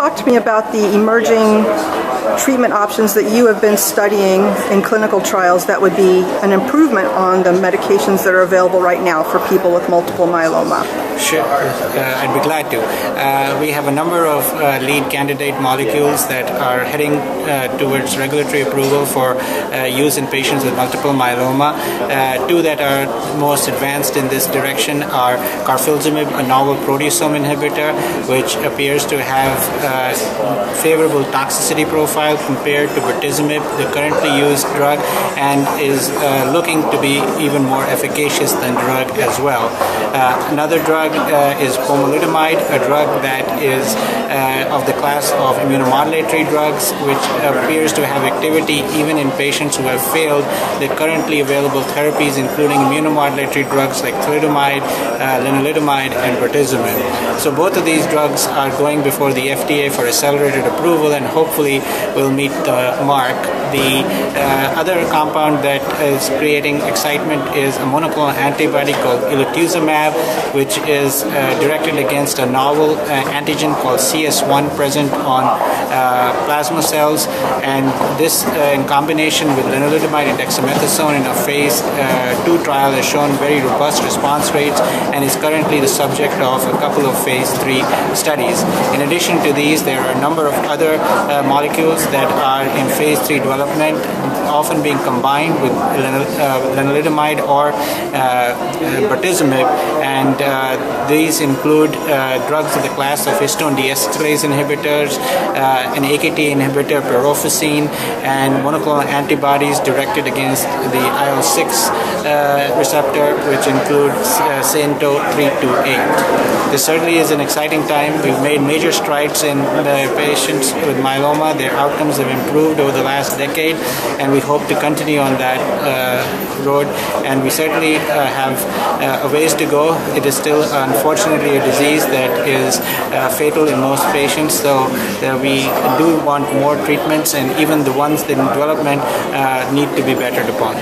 talk to me about the emerging treatment options that you have been studying in clinical trials that would be an improvement on the medications that are available right now for people with multiple myeloma? Sure, I'd be glad to. We have a number of lead candidate molecules that are heading towards regulatory approval for use in patients with multiple myeloma. Two that are most advanced in this direction are carfilzomib, a novel proteasome inhibitor, which appears to have favorable toxicity profile compared to bortezomib, the currently used drug, and is looking to be even more efficacious than drug as well. Another drug is pomalidomide, a drug that is of the class of immunomodulatory drugs, which appears to have activity even in patients who have failed the currently available therapies, including immunomodulatory drugs like thalidomide, lenalidomide, and bortezomib. So both of these drugs are going before the FDA for accelerated approval and hopefully will meet the mark. The other compound that is creating excitement is a monoclonal antibody called elotuzumab, which is directed against a novel antigen called CS1 present on plasma cells, and this in combination with lenalidomide and dexamethasone in a phase 2 trial has shown very robust response rates and is currently the subject of a couple of phase 3 studies. In addition to these, there are a number of other molecules that are in phase 3 development, often being combined with lenalidomide or bortezomib, and these include drugs of the class of histone deacetylase inhibitors, an AKT inhibitor, perofacine, and monoclonal antibodies directed against the IL-6 receptor, which includes SENTO 328. This certainly is an exciting time. We've made major strides in the patients with myeloma. Their outcomes have improved over the last decade, and we hope to continue on that road. And we certainly have a ways to go. It is still, unfortunately, a disease that is fatal in most patients, so we do want more treatments, and even the ones that in development need to be bettered upon.